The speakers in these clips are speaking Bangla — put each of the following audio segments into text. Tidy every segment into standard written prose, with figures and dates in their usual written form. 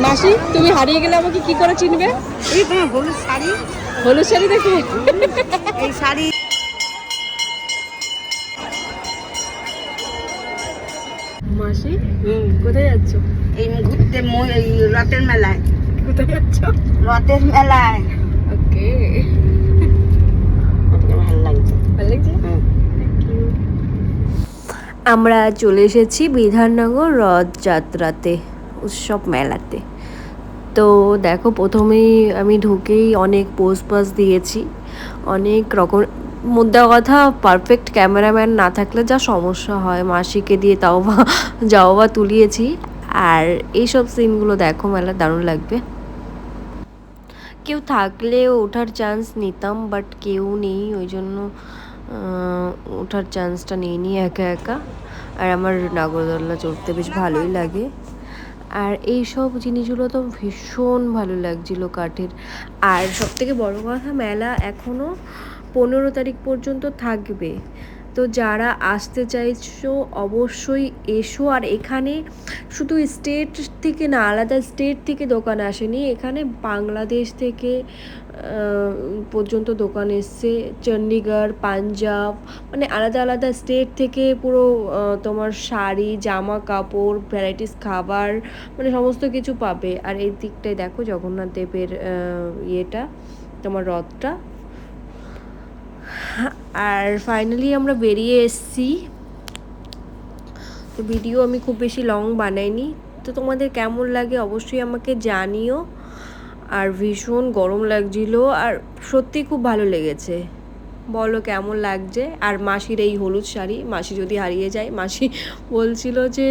মাসি তুমি হারিয়ে গেলে আমাকে কি করে চিনবে? এই তোমার হলুদ শাড়ি, হলুদ শাড়ি দেখে? এই শাড়ি। মাসি কোথায় যাচ্ছ? এই ঘুরতে এই রথের মেলায়। কোথায় যাচ্ছ? রথের মেলায়। ওকে, ভালো লাগছে। ভালো লাগছে। আমরা চলে এসেছি বিধাননগর রথযাত্রাতে, উৎসব মেলাতে। তো দেখো, প্রথমেই আমি ঢুকেই অনেক পোজ দিয়েছি, অনেক রকম। মুদ্রা কথা, পারফেক্ট ক্যামেরাম্যান না থাকলে যা সমস্যা হয়, মাসিকে দিয়ে তাও বা তুলিয়েছি। আর এইসব সিনগুলো দেখো, মেলা দারুণ লাগবে। কেউ থাকলে ওঠার চান্স নিতাম, বাট কেউ নেই, ওই জন্য ওঠার চান্সটা নিইনি একা একা। আর আমার নাগরদোল্লা চড়তে বেশ ভালোই লাগে। আর এই সব জিনিসগুলো তো ভীষণ ভালো লাগছিল, কাঠের। আর সবথেকে বড় কথা, মেলা এখনও 15 তারিখ পর্যন্ত থাকবে। তো যারা আসতে চাইছো অবশ্যই এসো। আর এখানে শুধু স্টেট থেকে না, আলাদা স্টেট থেকে দোকান আসেনি, এখানে বাংলাদেশ থেকে পর্যন্ত দোকান এসছে, চণ্ডীগড়, পাঞ্জাব, মানে আলাদা আলাদা স্টেট থেকে পুরো তোমার শাড়ি, জামা কাপড়, ভ্যারাইটিস খাবার, মানে সমস্ত কিছু পাবে। আর এই দিকটায় দেখো জগন্নাথ দেবের ইয়েটা, তোমার রথটা। আর ফাইনালি আমরা বেরিয়ে এসেছি। তো ভিডিও আমি খুব বেশি লং বানাইনি। তো তোমাদের কেমন লাগে অবশ্যই আমাকে জানিও। আর ভীষণ গরম লাগছিল, আর সত্যি খুব ভালো লেগেছে। বলো কেমন লাগছে? আর মাসির এই হলুদ শাড়ি, মাসি যদি হারিয়ে যায়, মাসি বলছিল যে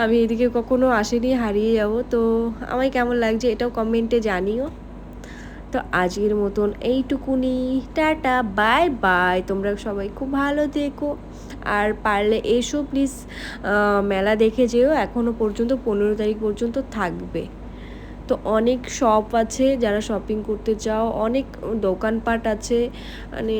আমি এদিকে কখনো আসিনি, হারিয়ে যাব। তো আমায় কেমন লাগছে এটাও কমেন্টে জানিও। তো আজকের মতন এইটুকুনি, টাটা, বাই বাই। তোমরা সবাই খুব ভালো থেকো, আর পারলে এসো প্লিজ, মেলা দেখে যেও। এখনও পর্যন্ত 15 তারিখ পর্যন্ত থাকবে। তো অনেক শপ আছে, যারা শপিং করতে চাও, অনেক দোকানপাট আছে, মানে